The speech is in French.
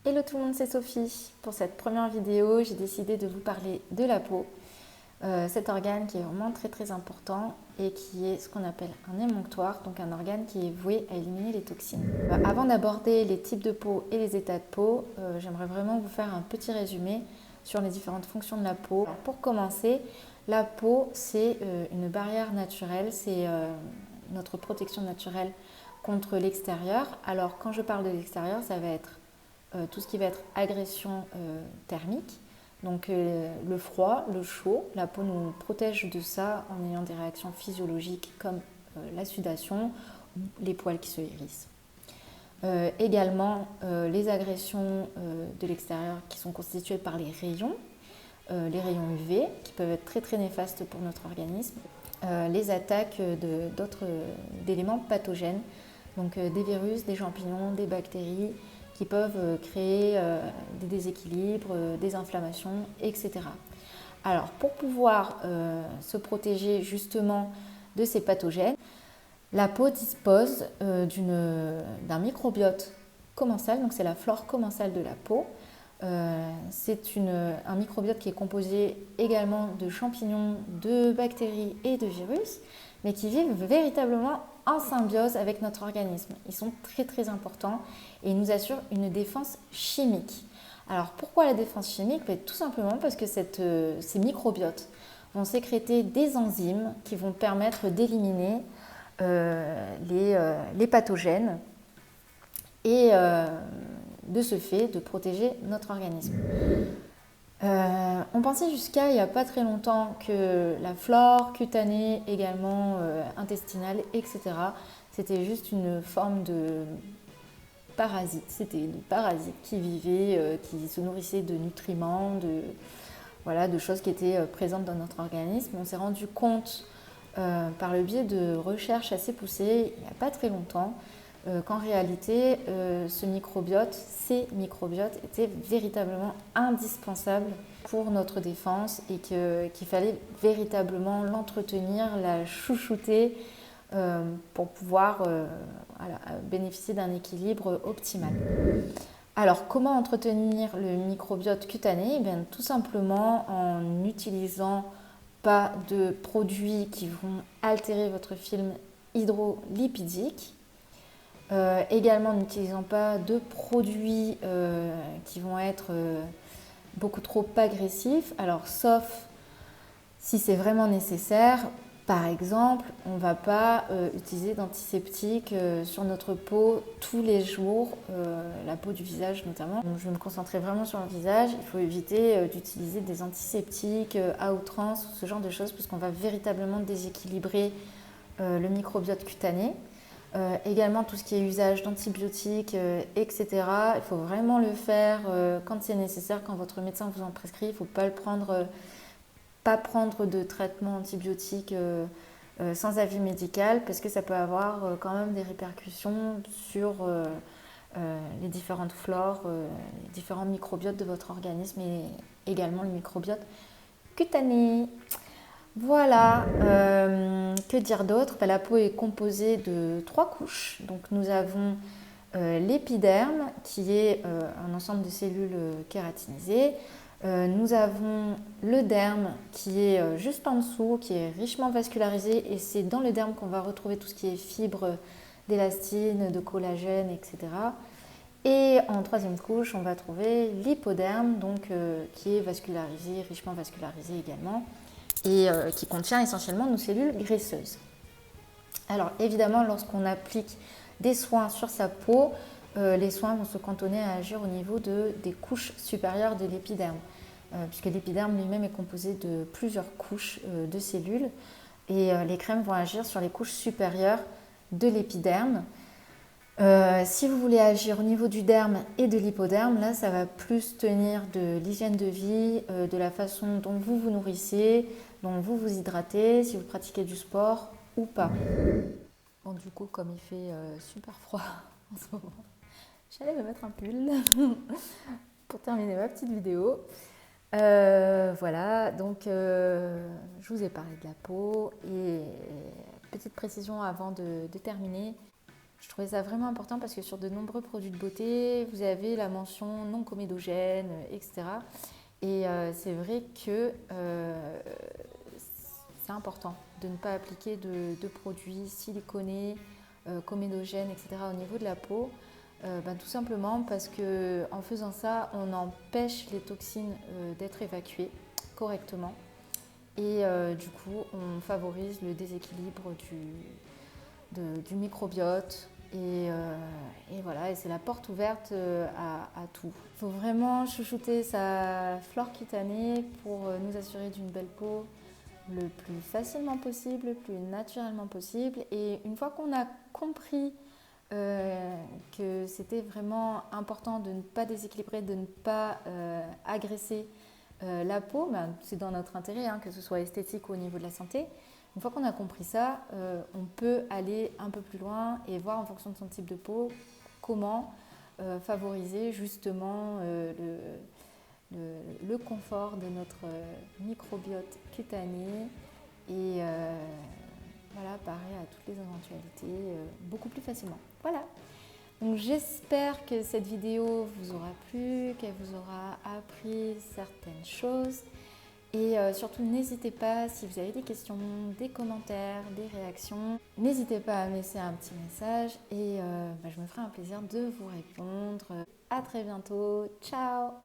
Hello tout le monde, c'est Sophie. Pour cette première vidéo, j'ai décidé de vous parler de la peau, cet organe qui est vraiment très important et qui est ce qu'on appelle un émonctoire, donc un organe qui est voué à éliminer les toxines. Avant d'aborder les types de peau et les états de peau, j'aimerais vraiment vous faire un petit résumé sur les différentes fonctions de la peau. Alors, pour commencer, la peau c'est une barrière naturelle, c'est notre protection naturelle contre l'extérieur. Alors quand je parle de l'extérieur, ça va être tout ce qui va être agression thermique, donc le froid, le chaud, la peau nous protège de ça en ayant des réactions physiologiques comme la sudation ou les poils qui se hérissent. Également les agressions de l'extérieur qui sont constituées par les rayons UV qui peuvent être très néfastes pour notre organisme, les attaques d'autres d'éléments pathogènes, donc des virus, des champignons, des bactéries qui peuvent créer des déséquilibres, des inflammations, etc. Alors pour pouvoir se protéger justement de ces pathogènes, la peau dispose d'un microbiote commensal, donc c'est la flore commensale de la peau. C'est un microbiote qui est composé également de champignons, de bactéries et de virus, mais qui vivent véritablement en symbiose avec notre organisme. Ils sont très importants et ils nous assurent une défense chimique. Alors pourquoi la défense chimique? Tout simplement parce que ces microbiotes vont sécréter des enzymes qui vont permettre d'éliminer les pathogènes et de ce fait de protéger notre organisme. On pensait jusqu'à il n'y a pas très longtemps que la flore cutanée, également intestinale, etc., c'était juste une forme de parasite. C'était des parasites qui vivaient, qui se nourrissaient de nutriments, de choses qui étaient présentes dans notre organisme. On s'est rendu compte par le biais de recherches assez poussées il n'y a pas très longtemps qu'en réalité ces microbiotes étaient véritablement indispensables pour notre défense et qu'il fallait véritablement l'entretenir, la chouchouter pour pouvoir bénéficier d'un équilibre optimal. Alors comment entretenir le microbiote cutané? Tout simplement en n'utilisant pas de produits qui vont altérer votre film hydrolipidique. Également n'utilisant pas de produits qui vont être beaucoup trop agressifs, alors sauf si c'est vraiment nécessaire. Par exemple, on ne va pas utiliser d'antiseptiques sur notre peau tous les jours, la peau du visage notamment. Donc, je vais me concentrer vraiment sur le visage. Il faut éviter d'utiliser des antiseptiques à outrance ou ce genre de choses parce qu'on va véritablement déséquilibrer le microbiote cutané. Également tout ce qui est usage d'antibiotiques, etc. Il faut vraiment le faire quand c'est nécessaire, quand votre médecin vous en prescrit. Il ne faut pas pas prendre de traitement antibiotique sans avis médical parce que ça peut avoir quand même des répercussions sur les différentes flores, les différents microbiotes de votre organisme et également le microbiote cutané. Voilà, que dire d'autre? La peau est composée de 3 couches. Donc nous avons l'épiderme qui est un ensemble de cellules kératinisées. Nous avons le derme qui est juste en dessous, qui est richement vascularisé et c'est dans le derme qu'on va retrouver tout ce qui est fibres d'élastine, de collagène, etc. Et en troisième couche, on va trouver l'hypoderme, donc qui est vascularisé, richement vascularisé également, et qui contient essentiellement nos cellules graisseuses. Alors évidemment, lorsqu'on applique des soins sur sa peau, les soins vont se cantonner à agir au niveau des couches supérieures de l'épiderme, puisque l'épiderme lui-même est composé de plusieurs couches de cellules, et les crèmes vont agir sur les couches supérieures de l'épiderme. Si vous voulez agir au niveau du derme et de l'hypoderme, là ça va plus tenir de l'hygiène de vie, de la façon dont vous vous nourrissez, dont vous vous hydratez, si vous pratiquez du sport ou pas. Bon, du coup, comme il fait super froid en ce moment, j'allais me mettre un pull pour terminer ma petite vidéo. Voilà, donc je vous ai parlé de la peau et petite précision avant de terminer. Je trouvais ça vraiment important parce que sur de nombreux produits de beauté, vous avez la mention non comédogène, etc. Et c'est vrai que c'est important de ne pas appliquer de produits siliconés, comédogènes, etc. au niveau de la peau. Tout simplement parce qu'en faisant ça, on empêche les toxines d'être évacuées correctement. Et du coup, on favorise le déséquilibre du microbiote. Et voilà, et c'est la porte ouverte à tout. Il faut vraiment chouchouter sa flore cutanée pour nous assurer d'une belle peau le plus facilement possible, le plus naturellement possible. Et une fois qu'on a compris que c'était vraiment important de ne pas déséquilibrer, de ne pas agresser la peau, c'est dans notre intérêt, hein, que ce soit esthétique ou au niveau de la santé. Une fois qu'on a compris ça, on peut aller un peu plus loin et voir en fonction de son type de peau comment favoriser justement le confort de notre microbiote cutané et voilà, parer à toutes les éventualités beaucoup plus facilement. Voilà. Donc j'espère que cette vidéo vous aura plu, qu'elle vous aura appris certaines choses. Et surtout, n'hésitez pas, si vous avez des questions, des commentaires, des réactions, n'hésitez pas à me laisser un petit message et je me ferai un plaisir de vous répondre. À très bientôt, ciao!